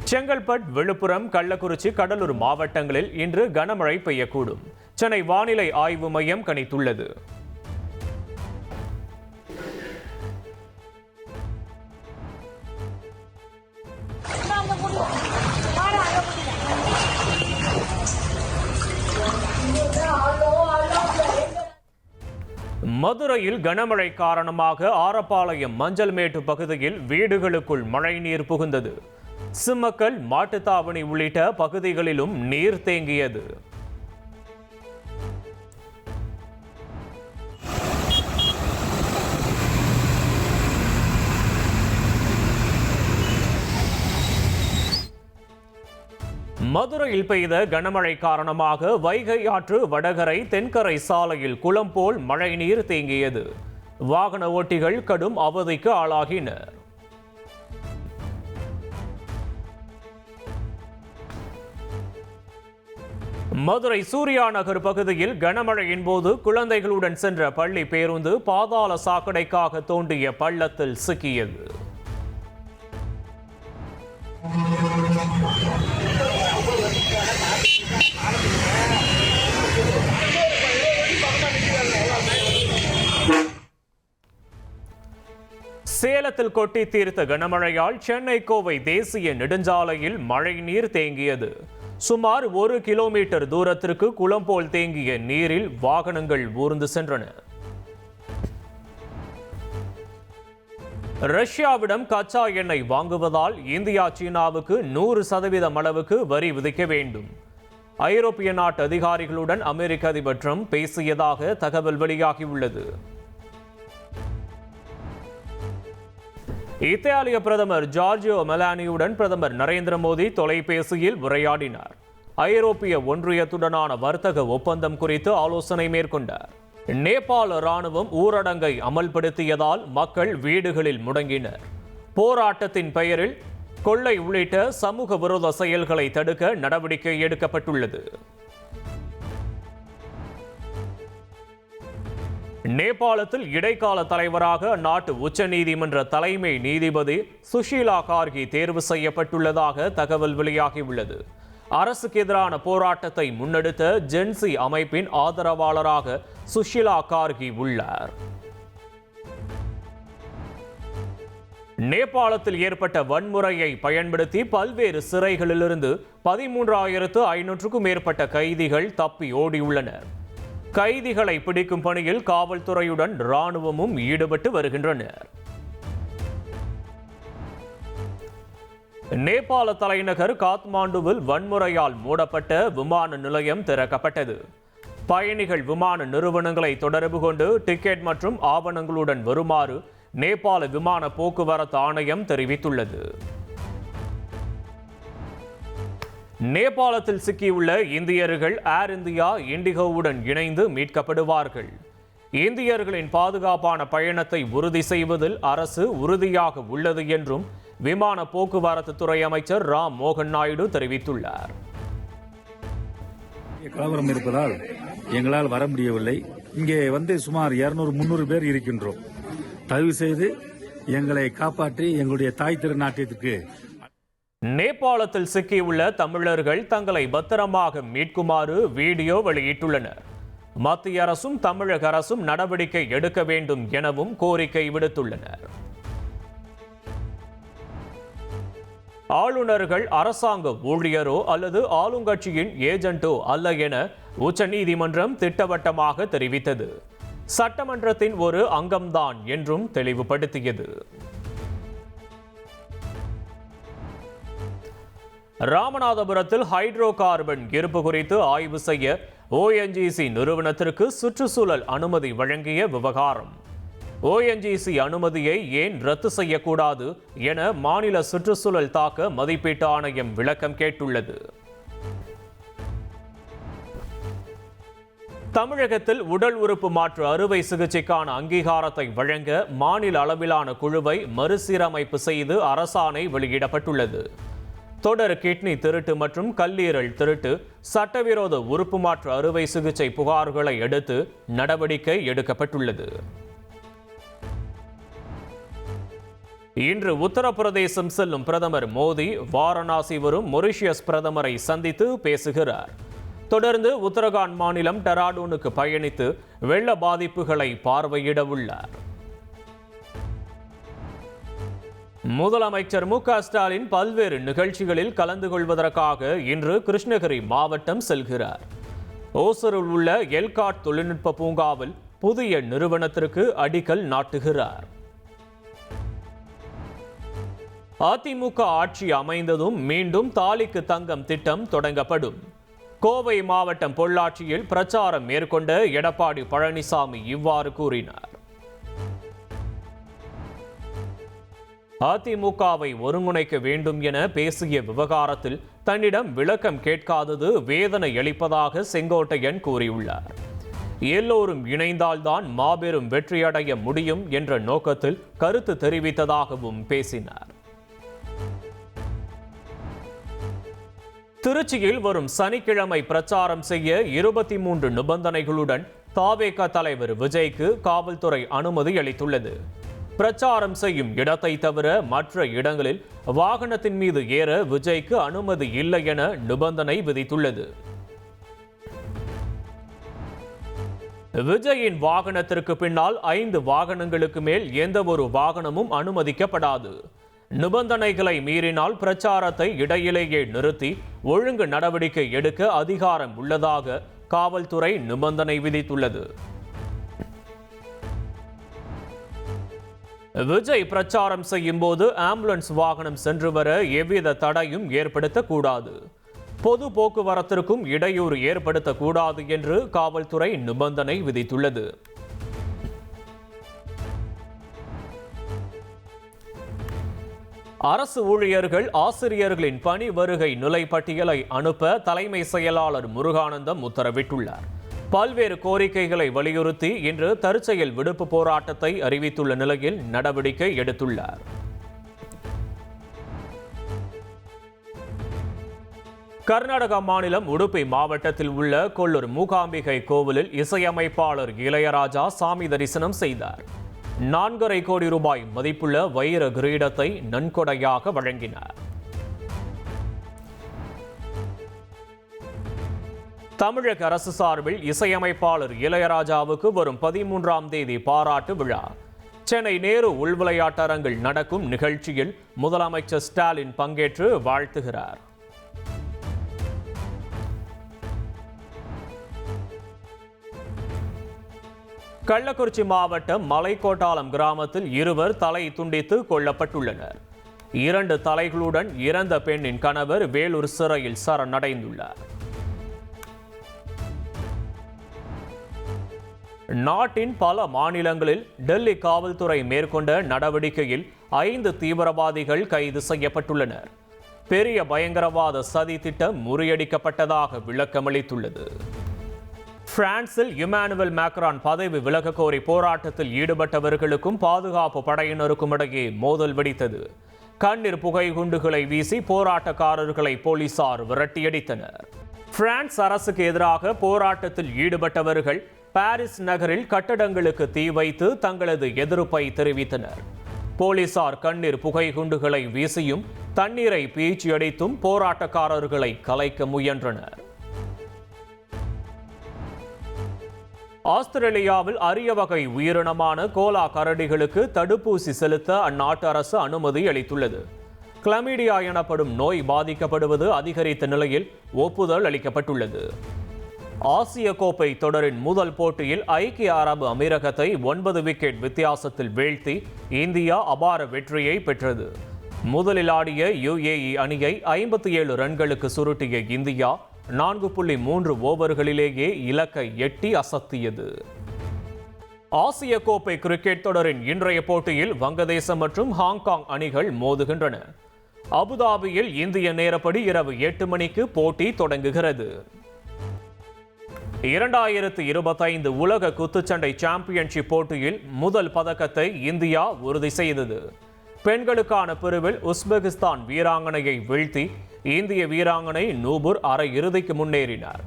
செங்கல்பட்டு, விழுப்புரம், கள்ளக்குறிச்சி, கடலூர் மாவட்டங்களில் இன்று கனமழை பெய்யக்கூடும். சென்னை வானிலை ஆய்வு மையம் கணித்துள்ளது. மதுரையில் கனமழை காரணமாக ஆரப்பாளையம் மஞ்சள்மேட்டு பகுதியில் வீடுகளுக்குள் மழைநீர் புகுந்தது. சிம்மக்கல், மாட்டுத்தாவணி உள்ளிட்ட பகுதிகளிலும் நீர் தேங்கியது. மதுரையில் பெய்த கனமழை காரணமாக வைகை ஆற்று வடகரை தென்கரை சாலையில் குளம் போல் மழைநீர் தேங்கியது. வாகன ஓட்டிகள் கடும் அவதிக்கு ஆளாகினர். மதுரை சூர்யா நகர் பகுதியில் கனமழையின் போது குழந்தைகளுடன் சென்ற பள்ளி பேருந்து பாதாள சாக்கடைக்காக தோண்டிய பள்ளத்தில் சிக்கியது. சேலத்தில் கொட்டி தீர்த்த கனமழையால் சென்னை கோவை தேசிய நெடுஞ்சாலையில் மழைநீர் தேங்கியது. சுமார் 1 கிலோமீட்டர் தூரத்திற்கு குளம் போல் தேங்கிய நீரில் வாகனங்கள் ஊர்ந்து சென்றன. ரஷ்யாவிடம் கச்சா எண்ணெய் வாங்குவதால் இந்தியா சீனாவுக்கு 100% அளவுக்கு வரி விதிக்க வேண்டும். ஐரோப்பிய நாட்டு அதிகாரிகளுடன் அமெரிக்க அதிபர் ட்ரம்ப் பேசியதாக தகவல் வெளியாகியுள்ளது. இத்தாலிய பிரதமர் ஜார்ஜியோ மெலானியுடன் பிரதமர் நரேந்திர மோடி தொலைபேசியில் உரையாடினார். ஐரோப்பிய ஒன்றியத்துடனான வர்த்தக ஒப்பந்தம் குறித்து ஆலோசனை மேற்கொண்டார். நேபாள ராணுவம் ஊரடங்கை அமல்படுத்தியதால் மக்கள் வீடுகளில் முடங்கினர். போராட்டத்தின் பெயரில் கொள்ளை உள்ளிட்ட சமூக விரோத செயல்களை தடுக்க நடவடிக்கை எடுக்கப்பட்டுள்ளது. நேபாளத்தில் இடைக்கால தலைவராக அந்நாட்டு உச்ச நீதிமன்ற தலைமை நீதிபதி சுஷீலா கார்கி தேர்வு செய்யப்பட்டுள்ளதாக தகவல் வெளியாகியுள்ளது. அரசுக்கு எதிரான போராட்டத்தை முன்னெடுத்த ஜென்சி அமைப்பின் ஆதரவாளராக சுஷீலா கார்கி உள்ளார். நேபாளத்தில் ஏற்பட்ட வன்முறையை பயன்படுத்தி பல்வேறு சிறைகளிலிருந்து 13,500க்கும் மேற்பட்ட கைதிகள் தப்பி ஓடியுள்ளனர். கைதிகளை பிடிக்கும் பணியில் காவல்துறையுடன் ராணுவமும் ஈடுபட்டு வருகின்றனர். நேபாள தலைநகர் காத்மாண்டுவில் வன்முறையால் மூடப்பட்ட விமான நிலையம் திறக்கப்பட்டது. பயணிகள் விமான நிறுவனங்களை தொடர்பு கொண்டு டிக்கெட் மற்றும் ஆவணங்களுடன் வருமாறு நேபாள விமான போக்குவரத்து ஆணையம் தெரிவித்துள்ளது. நேபாளத்தில் சிக்கியுள்ள இந்தியர்கள் ஏர் இந்தியா, இண்டிகோவுடன் இணைந்து மீட்கப்படுவார்கள். இந்தியர்களின் பாதுகாப்பான பயணத்தை உறுதி செய்வதில் அரசு உறுதியாக உள்ளது என்றும் விமான போக்குவரத்து துறை அமைச்சர் ராம் மோகன் நாயுடு தெரிவித்துள்ளார். கலவரம் இருப்பதால் எங்களால் வர முடியவில்லை. இங்கே வந்து சுமார் 200-300 பேர் இருக்கின்றோம். தயவு செய்து எங்களை காப்பாற்றி எங்களுடைய தாய் திருநாட்டிற்கு. நேபாளத்தில் சிக்கியுள்ள தமிழர்கள் தங்களை பத்திரமாக மீட்குமாறு வீடியோ வெளியிட்டுள்ளனர். மத்திய அரசும் தமிழக அரசும் நடவடிக்கை எடுக்க வேண்டும் எனவும் கோரிக்கை விடுத்துள்ளனர். ஆளுநர்கள் அரசாங்க ஊழியரோ அல்லது ஆளுங்கட்சியின் ஏஜென்ட்டோ அல்ல என உச்சநீதிமன்றம் திட்டவட்டமாக தெரிவித்தது. சட்டமன்றத்தின் ஒரு அங்கம்தான் என்றும் தெளிவுபடுத்தியது. ராமநாதபுரத்தில் ஹைட்ரோ கார்பன் இருப்பு குறித்து ஆய்வு செய்ய ONGC நிறுவனத்திற்கு சுற்றுச்சூழல் அனுமதி வழங்கிய விவகாரம். ONGC அனுமதியை ஏன் ரத்து செய்யக்கூடாது என மாநில சுற்றுச்சூழல் தாக்க மதிப்பீட்டு ஆணையம் விளக்கம் கேட்டுள்ளது. தமிழகத்தில் உடல் உறுப்பு மாற்று அறுவை சிகிச்சைக்கான அங்கீகாரத்தை வழங்க மாநில அளவிலான குழுவை மறுசீரமைப்பு செய்து அரசாணை வெளியிடப்பட்டுள்ளது. தொடர் கிட்னி திருட்டு மற்றும் கல்லீரல் திருட்டு, சட்டவிரோத உறுப்பு மாற்று அறுவை சிகிச்சை புகார்களை அடுத்து நடவடிக்கை எடுக்கப்பட்டுள்ளது. இன்று உத்தரப்பிரதேசம் செல்லும் பிரதமர் மோடி வாரணாசி வரும் மொரிஷியஸ் பிரதமரை சந்தித்து பேசுகிறார். தொடர்ந்து உத்தரகாண்ட் மாநிலம் டெராடூனுக்கு பயணித்து வெள்ள பாதிப்புகளை பார்வையிட உள்ளார். முதலமைச்சர் மு க ஸ்டாலின் பல்வேறு நிகழ்ச்சிகளில் கலந்து கொள்வதற்காக இன்று கிருஷ்ணகிரி மாவட்டம் செல்கிறார். ஓசூரில் உள்ள எல்காட் தொழில்நுட்ப பூங்காவில் புதிய நிறுவனத்திற்கு அடிக்கல் நாட்டுகிறார். அதிமுக ஆட்சி அமைந்ததும் மீண்டும் தாலிக்கு தங்கம் திட்டம் தொடங்கப்படும். கோவை மாவட்டம் பொள்ளாச்சியில் பிரச்சாரம் மேற்கொண்ட எடப்பாடி பழனிசாமி இவ்வாறு கூறினார். அதிமுகவை ஒருங்கிணைக்க வேண்டும் என பேசிய விவகாரத்தில் தன்னிடம் விளக்கம் கேட்காதது வேதனை அளிப்பதாக செங்கோட்டையன் கூறியுள்ளார். எல்லோரும் இணைந்தால்தான் மாபெரும் வெற்றியடைய முடியும் என்ற நோக்கத்தில் கருத்து தெரிவித்ததாகவும் பேசினார். திருச்சியில் வரும் சனிக்கிழமை பிரச்சாரம் செய்ய 23 நிபந்தனைகளுடன் தவேக தலைவர் விஜய்க்கு காவல்துறை அனுமதி அளித்துள்ளது. பிரச்சாரம் செய்யும் இடத்தை தவிர மற்ற இடங்களில் வாகனத்தின் மீது ஏற விஜய்க்கு அனுமதி இல்லை என நிபந்தனை விதித்துள்ளது. விஜயின் வாகனத்திற்கு பின்னால் 5 வாகனங்களுக்கு மேல் எந்த ஒரு வாகனமும் அனுமதிக்கப்படாது. நிபந்தனைகளை மீறினால் பிரச்சாரத்தை இடையிலேயே நிறுத்தி ஒழுங்கு நடவடிக்கை எடுக்க அதிகாரம் உள்ளதாக காவல்துறை நிபந்தனை விதித்துள்ளது. விஜய் பிரச்சாரம் செய்யும் போது ஆம்புலன்ஸ் வாகனம் சென்று வர எவ்வித தடையும் ஏற்படுத்தக்கூடாது. பொது போக்குவரத்திற்கும் இடையூறு ஏற்படுத்தக்கூடாது என்று காவல்துறை நிபந்தனை விதித்துள்ளது. அரசு ஊழியர்கள் ஆசிரியர்களின் பணி வருகை நிலை பட்டியலை அனுப்ப தலைமை செயலாளர் முருகானந்தம் உத்தரவிட்டுள்ளார். பல்வேறு கோரிக்கைகளை வலியுறுத்தி இன்று தற்செயல் விடுப்பு போராட்டத்தை அறிவித்துள்ள நிலையில் நடவடிக்கை எடுத்துள்ளார். கர்நாடக மாநிலம் உடுப்பி மாவட்டத்தில் உள்ள கொல்லூர் மூகாம்பிகை கோவிலில் இசையமைப்பாளர் இளையராஜா சாமி தரிசனம் செய்தார். 4.5 கோடி ரூபாய் மதிப்புள்ள வைர கிரீடத்தை நன்கொடையாக வழங்கினார். தமிழக அரசு சார்பில் இசையமைப்பாளர் இளையராஜாவுக்கு வரும் 13ஆம் தேதி பாராட்டு விழா. சென்னை நேரு உள்விளையாட்டரங்கில் நடக்கும் நிகழ்ச்சியில் முதலமைச்சர் ஸ்டாலின் பங்கேற்று வாழ்த்துகிறார். கள்ளக்குறிச்சி மாவட்டம் மலைக்கோட்டாலம் கிராமத்தில் 2 தலை துண்டித்து கொல்லப்பட்டுள்ளனர். 2 தலைகளுடன் இறந்த பெண்ணின் கணவர் வேலூர் சிறையில் சரணடைந்துள்ளார். நாட்டின் பல மாநிலங்களில் டெல்லி காவல்துறை மேற்கொண்ட நடவடிக்கையில் 5 தீவிரவாதிகள் கைது செய்யப்பட்டுள்ளனர். பெரிய பயங்கரவாத சதி திட்டம் முறியடிக்கப்பட்டதாக விளக்கமளித்துள்ளது. பிரான்சில் இமானுவேல் மேக்ரான் பதவி விலக கோரி போராட்டத்தில் ஈடுபட்டவர்களுக்கும் பாதுகாப்பு படையினருக்கும் இடையே மோதல் வெடித்தது. கண்ணீர் புகை குண்டுகளை வீசி போராட்டக்காரர்களை போலீசார் விரட்டியடித்தனர். பிரான்ஸ் அரசுக்கு எதிராக போராட்டத்தில் ஈடுபட்டவர்கள் பாரிஸ் நகரில் கட்டடங்களுக்கு தீ வைத்து தங்களது எதிர்ப்பை தெரிவித்தனர். போலீசார் கண்ணீர் புகை குண்டுகளை வீசியும் தண்ணீரை பீச்சி அடித்தும் போராட்டக்காரர்களை கலைக்க முயன்றனர். ஆஸ்திரேலியாவில் அரிய வகை உயிரினமான கோலா கரடிகளுக்கு தடுப்பூசி செலுத்த அந்நாட்டு அரசு அனுமதி அளித்துள்ளது. கிளமீடியா எனப்படும் நோய் பாதிக்கப்படுவது அதிகரித்த நிலையில் ஒப்புதல் அளிக்கப்பட்டுள்ளது. ஆசிய கோப்பை தொடரின் முதல் போட்டியில் ஐக்கிய அரபு அமீரகத்தை 9 விக்கெட் வித்தியாசத்தில் வீழ்த்தி இந்தியா அபார வெற்றியை பெற்றது. முதலில் ஆடிய UAE அணியை 57 ரன்களுக்கு சுருட்டிய இந்தியா 4.3 ஓவர்களிலேயே இலக்கை எட்டி அசத்தியது. ஆசிய கோப்பை கிரிக்கெட் தொடரின் இன்றைய போட்டியில் வங்கதேசம் மற்றும் ஹாங்காங் அணிகள் மோதுகின்றன. அபுதாபியில் இந்திய நேரப்படி இரவு 8 மணிக்கு போட்டி தொடங்குகிறது. 2025 உலக குத்துச்சண்டை சாம்பியன்ஷிப் போட்டியில் முதல் பதக்கத்தை இந்தியா உறுதி செய்தது. பெண்களுக்கான பிரிவில் உஸ்பெகிஸ்தான் வீராங்கனையை வீழ்த்தி இந்திய வீராங்கனை நூபுர் அரையிறுதிக்கு முன்னேறினார்.